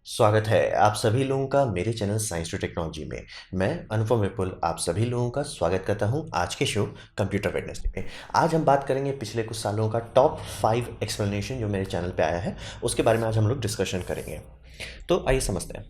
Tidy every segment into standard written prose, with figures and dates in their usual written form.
स्वागत है आप सभी लोगों का मेरे चैनल साइंस टू टेक्नोलॉजी में। मैं अनुपम विपुल आप सभी लोगों का स्वागत करता हूं आज के शो कंप्यूटर वेडनेसडे में। आज हम बात करेंगे पिछले कुछ सालों का टॉप 5 एक्सप्लेनेशन जो मेरे चैनल पे आया है उसके बारे में आज हम लोग डिस्कशन करेंगे। तो आइए समझते हैं।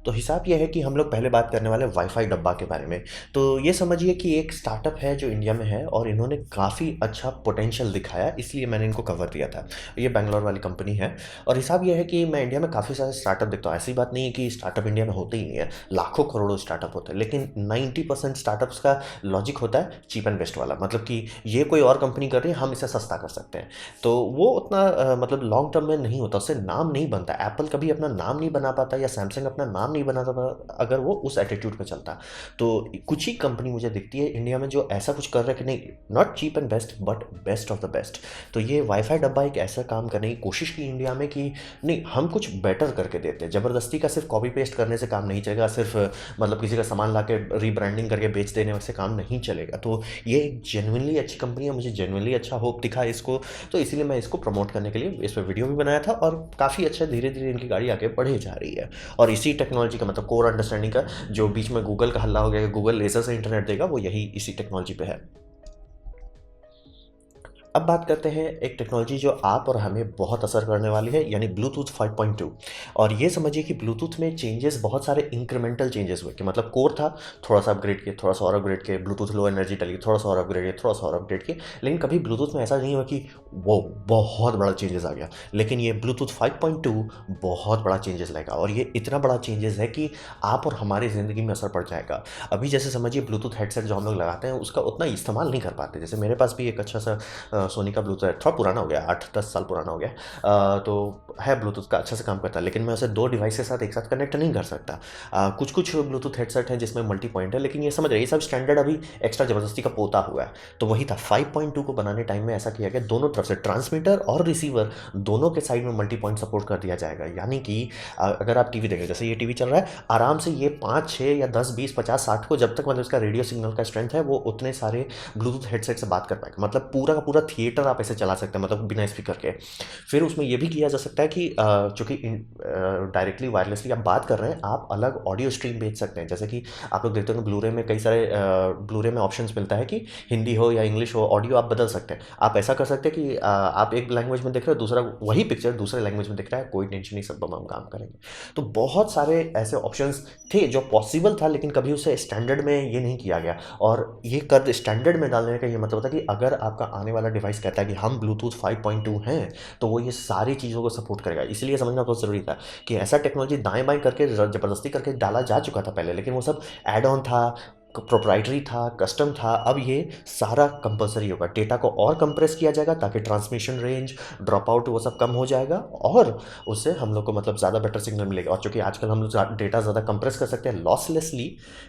तो हिसाब यह है कि हम लोग पहले बात करने वाले वाईफाई डब्बा के बारे में। तो ये समझिए कि एक स्टार्टअप है जो इंडिया में है और इन्होंने काफ़ी अच्छा पोटेंशियल दिखाया, इसलिए मैंने इनको कवर दिया था। ये बैंगलोर वाली कंपनी है और हिसाब यह है कि मैं इंडिया में काफ़ी सारे स्टार्टअप देखता हूँ। ऐसी बात नहीं है कि स्टार्टअप इंडिया में होते ही नहीं है, लाखों करोड़ों स्टार्टअप होते हैं, लेकिन 90% स्टार्टअप्स का लॉजिक होता है चीप एंड बेस्ट वाला। मतलब कि ये कोई और कंपनी कर रही है, हम इसे सस्ता कर सकते हैं। तो वो उतना मतलब लॉन्ग टर्म में नहीं होता, उससे नाम नहीं बनता। एप्पल कभी अपना नाम नहीं बना पाता या सैमसंग अपना नाम नहीं बनाता अगर वो उस एटीट्यूड पे चलता। तो कुछ ही कंपनी मुझे दिखती है इंडिया में जो ऐसा कुछ कर रहा है कि नहीं, not cheap and best but best of the best. तो ये वाईफाई डब्बा एक ऐसा काम करने की कोशिश की इंडिया में कि नहीं, हम कुछ बेटर करके देते हैं। ज़बरदस्ती का सिर्फ कॉपी पेस्ट करने से काम नहीं चलेगा, सिर्फ मतलब किसी का सामान ला के रीब्रांडिंग करके बेच देने से काम नहीं चलेगा। तो ये एक जेन्युइनली अच्छी कंपनी है, मुझे जेन्युइनली अच्छा होप दिखा इसको, तो इसीलिए मैं इसको प्रमोट करने के लिए इस पर वीडियो भी बनाया था। और काफ़ी अच्छा धीरे धीरे इनकी गाड़ी आगे बढ़े जा रही है। और इसी टेक्नोलॉजी का मतलब कोर अंडरस्टैंडिंग का जो बीच में गूगल का हल्ला हो गया कि गूगल लेजर से इंटरनेट देगा, वो यही इसी टेक्नोलॉजी पे है। अब बात करते हैं एक टेक्नोलॉजी जो आप और हमें बहुत असर करने वाली है, यानी ब्लूटूथ 5.2। और ये समझिए कि ब्लूटूथ में चेंजेस बहुत सारे इंक्रीमेंटल चेंजेस हुए कि मतलब कोर था, थोड़ा सा अपग्रेड किए, थोड़ा सा और अपग्रेड किए, ब्लूटूथ लो एनर्जी डली, थोड़ा सा और अपग्रेड किए, थोड़ा सा और अपग्रेड किए। लेकिन कभी ब्लूटूथ में ऐसा नहीं हुआ कि वो बहुत बड़ा चेंजेस आ गया। लेकिन ये ब्लूटूथ 5.2 बहुत बड़ा चेंजेस लाएगा, और ये इतना बड़ा चेंजेस है कि आप और हमारी ज़िंदगी में असर पड़ जाएगा। अभी जैसे समझिए ब्लूटूथ हेडसेट जो हम लोग लगाते हैं उसका उतना इस्तेमाल नहीं कर पाते। जैसे मेरे पास भी एक अच्छा सा सोनी का ब्लूटूथ है, थोड़ा पुराना हो गया, 8-10 साल पुराना हो गया। तो है ब्लूटूथ का अच्छा से काम करता है, लेकिन मैं उसे दो डिवाइस के साथ एक साथ कनेक्ट नहीं कर सकता। कुछ कुछ ब्लूटूथ हेडसेट हैं जिसमें मल्टी पॉइंट है, लेकिन ये समझ रहे ये सब स्टैंडर्ड अभी एक्स्ट्रा ज़बरदस्ती का पोता हुआ है। तो वही था 5.2 को बनाने टाइम में ऐसा किया गया, दोनों तरफ से ट्रांसमीटर और रिसीवर दोनों के साइड में मल्टी पॉइंट सपोर्ट कर दिया जाएगा। यानी कि अगर आप टीवी देखें, जैसे ये टीवी चल रहा है, आराम से ये 5 6 या 10 20 50 60 को जब तक मतलब इसका रेडियो सिग्नल का स्ट्रेंथ है, वो उतने सारे ब्लूटूथ हेडसेट से बात कर पाएगा। मतलब पूरा का पूरा थिएटर आप ऐसे चला सकते हैं, मतलब बिना स्पीकर के। फिर उसमें यह भी किया जा सकता है कि चूंकि डायरेक्टली वायरलेसली आप बात कर रहे हैं, आप अलग ऑडियो स्ट्रीम भेज सकते हैं। जैसे कि आप लोग देखते हो ब्लूरे में कई सारे ब्लूरे में ऑप्शंस मिलता है कि हिंदी हो या इंग्लिश हो, ऑडियो आप बदल सकते हैं। आप ऐसा कर सकते हैं कि आप एक लैंग्वेज में देख रहे हो, दूसरा वही पिक्चर दूसरे लैंग्वेज में दिख रहा है, कोई टेंशन नहीं, सब हम काम करेंगे। तो बहुत सारे ऐसे ऑप्शंस थे जो पॉसिबल था, लेकिन कभी उसे स्टैंडर्ड में ये नहीं किया गया। और ये कर स्टैंडर्ड में डालने का ये मतलब होता है कि अगर आपका आने वाला डिवाइस कहता है कि हम ब्लूटूथ 5.2 हैं, तो वो ये सारी चीज़ों को सपोर्ट करेगा। इसलिए समझना बहुत ज़रूरी था कि ऐसा टेक्नोलॉजी दाएं बाएं करके ज़बरदस्ती करके डाला जा चुका था पहले, लेकिन वो सब एड ऑन था, प्रोप्राइटरी था, कस्टम था। अब ये सारा कंपलसरी होगा। डेटा को और कंप्रेस किया जाएगा ताकि ट्रांसमिशन रेंज, ड्रॉप आउट, वो सब कम हो जाएगा, और उससे हम लोग को मतलब ज़्यादा बेटर सिग्नल मिलेगा। और चूंकि आजकल हम लोग डेटा ज़्यादा कंप्रेस कर सकते हैं लॉसलेसली,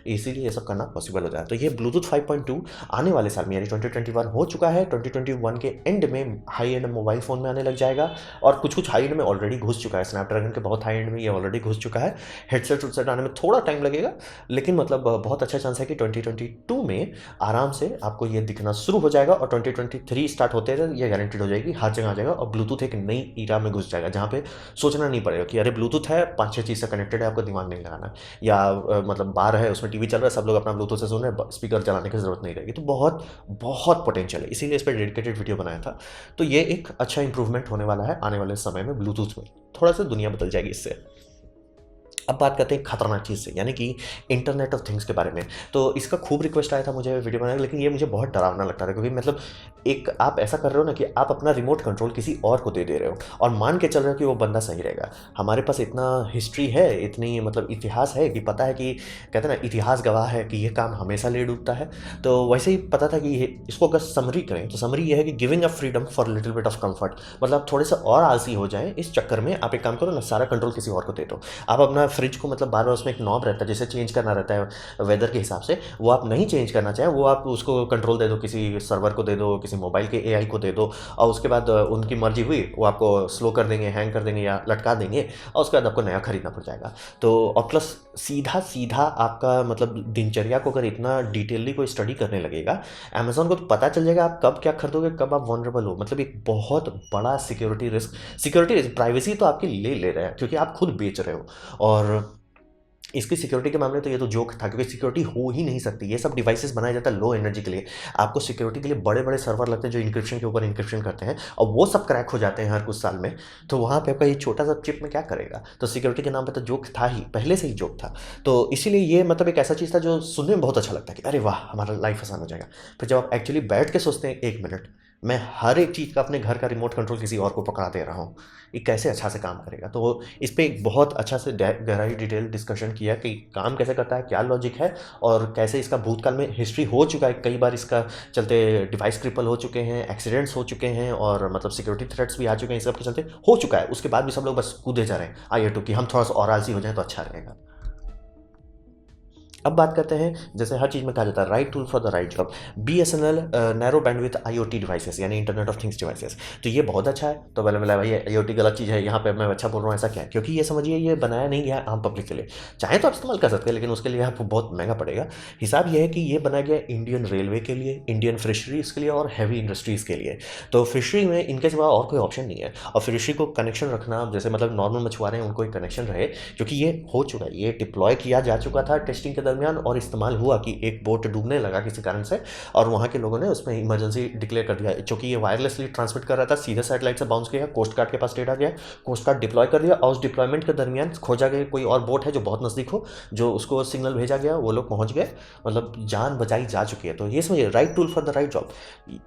इसीलिए ये सब करना पॉसिबल हो जाए। तो ये ब्लूटूथ 5.2 आने वाले साल में यानी 2021 हो चुका है, 2021 के एंड में हाई एंड मोबाइल फ़ोन में आने लग जाएगा। और कुछ कुछ हाई एंड में ऑलरेडी घुस चुका है, स्नैपड्रैगन के बहुत हाई एंड में ये ऑलरेडी घुस चुका है। हेडसेट वेडसेट आने में थोड़ा टाइम लगेगा, लेकिन मतलब बहुत अच्छा चांस है कि 2022 में आराम से आपको ये दिखना शुरू हो जाएगा। और 2023 स्टार्ट होते हैं ये गारंटेड हो जाएगी, हर जगह आ जाएगा। और ब्लूटूथ एक नई ईरा में घुस जाएगा जहाँ पे सोचना नहीं पड़ेगा कि अरे ब्लूटूथ है, 5 6 चीज़ से कनेक्टेड है, आपको दिमाग नहीं लगाना। या मतलब बार है, उसमें टीवी चल रहा है, सब लोग अपना ब्लूटूथ से सुन रहे हैं, स्पीकर चलाने की जरूरत नहीं रहेगी। तो बहुत बहुत पोटेंशियल है, इसीलिए इस पर डेडिकेटेड वीडियो बनाया था। तो ये एक अच्छा इंप्रूवमेंट होने वाला है आने वाले समय में ब्लूटूथ में, थोड़ा सा दुनिया बदल जाएगी इससे। अब बात करते हैं खतरनाक चीज़ से, यानी कि इंटरनेट ऑफ थिंग्स के बारे में। तो इसका खूब रिक्वेस्ट आया था मुझे वीडियो बनाने, लेकिन ये मुझे बहुत डरावना लगता था, क्योंकि मतलब एक आप ऐसा कर रहे हो ना कि आप अपना रिमोट कंट्रोल किसी और को दे दे रहे हो और मान के चल रहे हो कि वो बंदा सही रहेगा। हमारे पास इतना हिस्ट्री है, इतनी मतलब इतिहास है कि पता है कि कहते हैं ना, इतिहास गवाह है कि ये काम हमेशा ले डूबता है। तो वैसे ही पता था कि इसको अगर समरी करें तो समरी ये है कि giving a freedom for little bit of comfort. मतलब थोड़े से और आलसी हो जाए, इस चक्कर में आप एक काम करो ना, सारा कंट्रोल किसी और को दे दो। आप अपना फ्रिज को मतलब बार बार उसमें एक नॉब रहता है जिसे चेंज करना रहता है वेदर के हिसाब से, वो आप नहीं चेंज करना चाहें, वो आप उसको कंट्रोल दे दो, किसी सर्वर को दे दो, किसी मोबाइल के एआई को दे दो, और उसके बाद उनकी मर्जी हुई वो आपको स्लो कर देंगे, हैंग कर देंगे या लटका देंगे, और उसके बाद आपको नया खरीदना पड़ जाएगा। तो और प्लस सीधा सीधा आपका मतलब दिनचर्या को अगर इतना डिटेलली कोई स्टडी करने लगेगा, अमेजोन को तो पता चल जाएगा आप कब क्या खरीदोगे, कब आप वनरेबल हो। मतलब एक बहुत बड़ा सिक्योरिटी रिस्क, प्राइवेसी तो आपकी ले रहे हैं क्योंकि आप खुद बेच रहे हो। और इसकी सिक्योरिटी के मामले तो ये तो जोक था, क्योंकि सिक्योरिटी हो ही नहीं सकती। ये सब डिवाइसेस बनाया जाता है लो एनर्जी के लिए, आपको सिक्योरिटी के लिए बड़े बड़े सर्वर लगते हैं जो इंक्रिप्शन के ऊपर इंक्रिप्शन करते हैं, और वो सब क्रैक हो जाते हैं हर कुछ साल में। तो वहाँ पे आपका ये छोटा सा चिप में क्या करेगा। तो सिक्योरिटी के नाम पे तो जोक था ही, पहले से ही जोक था। तो इसीलिए ये मतलब एक ऐसा चीज़ था जो सुनने में बहुत अच्छा लगता है कि अरे वाह हमारा लाइफ आसान हो जाएगा। फिर जब आप एक्चुअली बैठ के सोचते हैं, एक मिनट, मैं हर एक चीज़ का अपने घर का रिमोट कंट्रोल किसी और को पकड़ा दे रहा हूँ, ये कैसे अच्छा से काम करेगा। तो इस पे एक बहुत अच्छा से गहराई डिटेल डिस्कशन किया कि काम कैसे करता है, क्या लॉजिक है, और कैसे इसका भूतकाल में हिस्ट्री हो चुका है, कई बार इसका चलते डिवाइस क्रिपल हो चुके हैं, एक्सीडेंट्स हो चुके हैं, और मतलब सिक्योरिटी थ्रेट्स भी आ चुके हैं, इस सब के चलते हो चुका है। उसके बाद भी सब लोग बस कूदे जा रहे हैं आइए टू कि हम थोड़ा सा और आलसी हो जाए तो अच्छा रहेगा। अब बात करते हैं, जैसे हर चीज़ में कहा जाता है right tool for the right job. BSNL narrow bandwidth IoT devices यानी इंटरनेट ऑफ थिंग्स डिवाइसेस, तो ये बहुत अच्छा है। तो बोला भाई IoT गलत चीज़ है, यहाँ पे मैं अच्छा बोल रहा हूँ, ऐसा क्या है? क्योंकि ये समझिए ये बनाया नहीं गया आम पब्लिक के लिए। चाहे तो आप इस्तेमाल कर सकते हैं, लेकिन उसके लिए आपको बहुत महंगा पड़ेगा। हिसाब ये है कि ये बनाया गया इंडियन रेलवे के लिए, इंडियन फिशरीज़ के लिए और हैवी इंडस्ट्रीज़ के लिए। तो फिशरी में इनके सिवा और कोई ऑप्शन नहीं है, और फिशरी को कनेक्शन रखना, जैसे मतलब नॉर्मल मछुआरे हैं उनको एक कनेक्शन रहे, क्योंकि ये हो चुका है, ये डिप्लॉय किया जा चुका था टेस्टिंग के दरमियान, और इस्तेमाल हुआ कि एक बोट डूबने लगा किसी कारण से, और वहाँ के लोगों ने उसमें इमरजेंसी डिक्लेयर कर दिया, क्योंकि ये वायरलेसली ट्रांसमिट कर रहा था, सीधे सैटेलाइट से बाउंस किया, कोस्ट गार्ड के पास डेटा गया, कोस्ट गार्ड डिप्लॉय कर दिया, और उस डिप्लॉयमेंट के दरमियान खोजा गया कोई और बोट है जो बहुत नज़दीक हो, जो उसको सिग्नल भेजा गया, वो लोग पहुँच गए, मतलब जान बचाई जा चुकी है। तो ये समझिए right tool for the right job.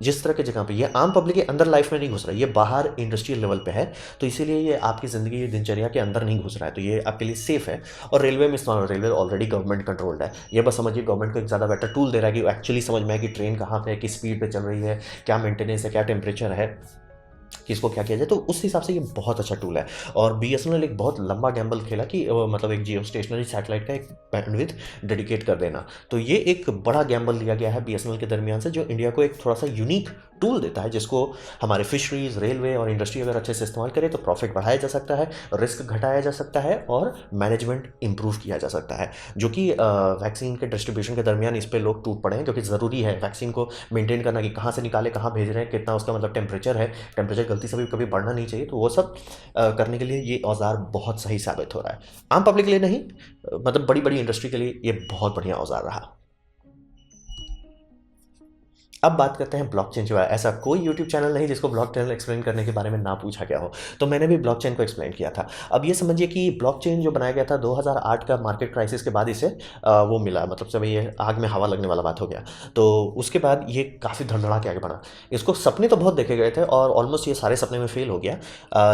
जिस तरह की जगह पे ये आम पब्लिक के अंदर लाइफ में नहीं घुस रहा है, ये बाहर इंडस्ट्रियल लेवल पे है, तो इसीलिए ये आपकी ज़िंदगी दिनचर्या के अंदर नहीं घुस रहा है, तो ये आपके लिए सेफ है। और रेलवे में इस्तेमाल, रेलवे ऑलरेडी गवर्नमेंट कंट्रोल्ड है, ये बस समझिए गवर्नमेंट को एक ज़्यादा बेटर टूल दे रहा है कि एक्चुअली समझ में आए कि ट्रेन कहाँ पे है, किस स्पीड पे चल रही है, क्या मेंटेनेंस है, क्या टेम्परेचर है, किसको क्या किया जाए। तो उस हिसाब से ये बहुत अच्छा टूल है। और BSNL एक बहुत लंबा गैम्बल खेला कि मतलब एक जियो स्टेशनरी सैटेलाइट का एक बैंडविड्थ डेडिकेट कर देना। तो ये एक बड़ा गैम्बल लिया गया है BSNL के दरमियान से, जो इंडिया को एक थोड़ा सा यूनिक टूल देता है, जिसको हमारे फिशरीज, रेलवे और इंडस्ट्री अगर अच्छे से इस्तेमाल करें तो प्रॉफिट बढ़ाया जा सकता है, रिस्क घटाया जा सकता है, और मैनेजमेंट इंप्रूव किया जा सकता है। जो कि वैक्सीन के डिस्ट्रीब्यूशन के दरमियान इस पर लोग टूट पड़े हैं, क्योंकि ज़रूरी है वैक्सीन को मेंटेन करना कि कहाँ से निकाले, कहाँ भेज रहे हैं, कितना उसका मतलब टेम्परेचर है, टेम्परेचर गलती से भी कभी बढ़ना नहीं चाहिए। तो वो सब करने के लिए ये औजार बहुत सही साबित हो रहा है। आम पब्लिक के लिए नहीं, मतलब बड़ी बड़ी इंडस्ट्री के लिए ये बहुत बढ़िया औजार रहा। अब बात करते हैं ब्लॉकचेन के बारे में। ऐसा कोई यूट्यूब चैनल नहीं जिसको ब्लॉकचेन एक्सप्लेन करने के बारे में ना पूछा गया हो, तो मैंने भी ब्लॉकचेन को एक्सप्लेन किया था। अब ये समझिए कि ब्लॉकचेन जो बनाया गया था 2008 का मार्केट क्राइसिस के बाद इसे वो मिला, मतलब जब ये आग में हवा लगने वाला बात हो गया, तो उसके बाद ये काफ़ी धड़धड़ा के आगे बढ़ा। इसको सपने तो बहुत देखे गए थे और ऑलमोस्ट ये सारे सपने में फेल हो गया,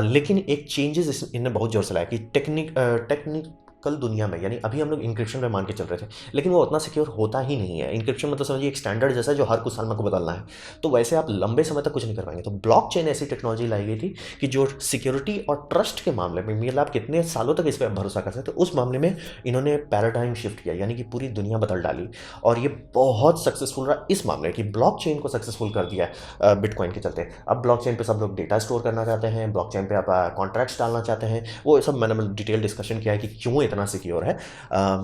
लेकिन एक चेंजेस इनने बहुत जोर से लाया कि टेक्निकल दुनिया में, यानी अभी हम लोग इंक्रिप्शन पे मान के चल रहे थे, लेकिन वो उतना सिक्योर होता ही नहीं है। इंक्रिप्शन मतलब समझिए एक स्टैंडर्ड जैसा है जो हर कुछ साल में को बदलना है, तो वैसे आप लंबे समय तक कुछ नहीं कर पाएंगे। तो ब्लॉकचेन ऐसी टेक्नोलॉजी लाई गई थी कि जो सिक्योरिटी और ट्रस्ट के मामले में, मतलब आप कितने सालों तक इस पर भरोसा कर सकते हैं, तो उस मामले में इन्होंने पैराडाइम शिफ्ट किया, यानी कि पूरी दुनिया बदल डाली। और ये बहुत सक्सेसफुल रहा इस मामले कि ब्लॉकचेन को सक्सेसफुल कर दिया बिटकॉइन के चलते। अब ब्लॉकचेन पे सब लोग डेटा स्टोर करना चाहते हैं, ब्लॉकचेन पे आप कॉन्ट्रैक्ट्स डालना चाहते हैं, वो सब मैंने डिटेल डिस्कशन किया है कि क्यों इतना सिक्योर है।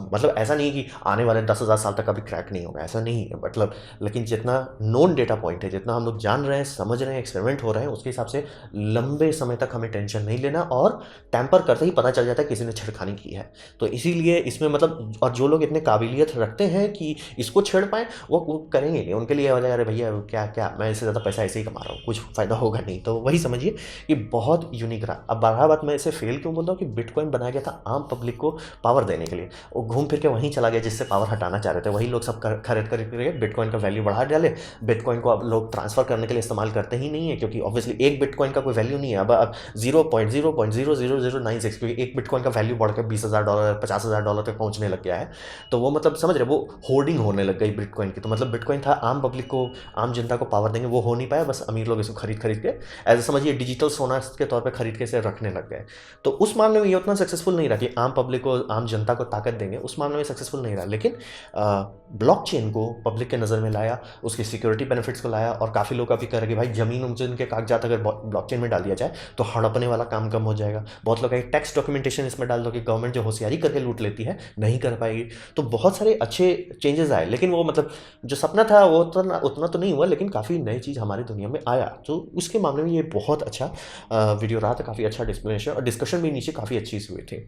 मतलब ऐसा नहीं कि आने वाले 10,000 साल तक कभी क्रैक नहीं होगा, ऐसा नहीं है मतलब, लेकिन जितना नोन डेटा पॉइंट है, जितना हम लोग जान रहे हैं, समझ रहे हैं, एक्सपेरिमेंट हो रहे हैं, उसके हिसाब से लंबे समय तक हमें टेंशन नहीं लेना, और टैंपर करते ही पता चल जाता है किसी ने छेड़खानी की है। तो इसीलिए इसमें मतलब, और जो लोग इतने काबिलियत रखते हैं कि इसको छेड़ पाएँ, वो करेंगे नहीं। उनके लिए हो जाए अरे भैया क्या क्या, मैं इससे ज़्यादा पैसा ऐसे ही कमा रहा हूँ, कुछ फ़ायदा होगा नहीं। तो वही समझिए कि बहुत यूनिक रहा। अब बारह बात मैं इसे फेल क्यों बोल रहा हूँ कि बिटकॉइन बनाया गया था आम पब्लिक को पावर देने के लिए, वो घूम फिर के वहीं चला गया जिससे पावर हटाना चाह रहे थे। वही लोग सब खरीद करके बिटकॉइन का वैल्यू बढ़ा डाले। बिटकॉइन को अब लोग ट्रांसफर करने के लिए इस्तेमाल करते ही नहीं है, क्योंकि ऑब्वियसली एक बिटकॉइन का कोई वैल्यू नहीं है। अब 0.0000096, क्योंकि एक बिटकॉइन का वैल्यू बढ़कर $20,000 $50,000 तक पहुंचने लग गया है। तो वो मतलब समझ रहे, वो होर्डिंग होने लग गई बिटकॉइन की। तो मतलब बिटकॉइन था आम पब्लिक को, आम जनता को पावर देंगे, वो हो नहीं पाया। बस अमीर लोग इसको खरीद के ऐसे समझिए डिजिटल सोना के तौर पर खरीद के इसे रखने लग गए। तो उस मामले में ये उतना सक्सेसफुल नहीं रहा कि आम पब्लिक पब्लिक को, आम जनता को ताकत देंगे, उस मामले में सक्सेसफुल नहीं रहा। लेकिन ब्लॉकचेन को पब्लिक के नज़र में लाया, उसकी सिक्योरिटी बेनिफिट्स को लाया, और काफ़ी लोग अभी कह रहे हैं कि भाई ज़मीन उमजन के कागजात अगर ब्लॉकचेन में डाल दिया जाए तो हड़पने वाला काम कम हो जाएगा। बहुत लोग टैक्स डॉक्यूमेंटेशन इसमें डाल दो कि गवर्नमेंट जो होशियारी करके लूट लेती है नहीं कर पाएगी। तो बहुत सारे अच्छे चेंजेस आए, लेकिन वो मतलब जो सपना था वो तो उतना तो नहीं हुआ, लेकिन काफ़ी नई चीज़ हमारी दुनिया में आया। तो उसके मामले में ये बहुत अच्छा वीडियो रहा था, काफ़ी अच्छा डिस्प्लेनेशन और डिस्कशन भी नीचे काफ़ी अच्छी से हुई थी।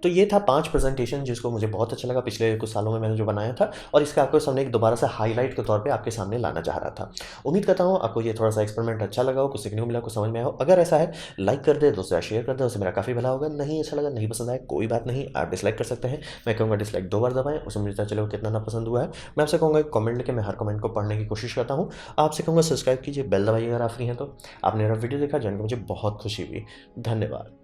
तो ये था 5 प्रेजेंटेशन जिसको मुझे बहुत अच्छा लगा पिछले कुछ सालों में मैंने जो बनाया था, और इसका आपको सामने एक दोबारा से हाईलाइट के तौर पे आपके सामने लाना चाह रहा था। उम्मीद करता हूँ आपको ये थोड़ा सा एक्सपेरिमेंट अच्छा लगा हो, कुछ सीखने को मिला, कुछ समझ में आया हो। अगर ऐसा है, लाइक कर दे, दोस्तों शेयर कर दे, उससे मेरा काफ़ी भला होगा। नहीं अच्छा लगा, नहीं पसंद आया, कोई बात नहीं, आप डिसलाइक कर सकते हैं। मैं कहूँगा डिसलाइक 2 बार दबाएं, उससे मुझे पता चलेगा कितना ना पसंद हुआ है। मैं आपसे कहूँगा कमेंट लिखे, मैं हर कमेंट को पढ़ने की कोशिश करता हूँ। आपसे कहूँगा सब्सक्राइब कीजिए, बेल दबाइए अगर आप फ्री हैं तो। आपने मेरा वीडियो देखा, जानकर मुझे बहुत खुशी हुई। धन्यवाद।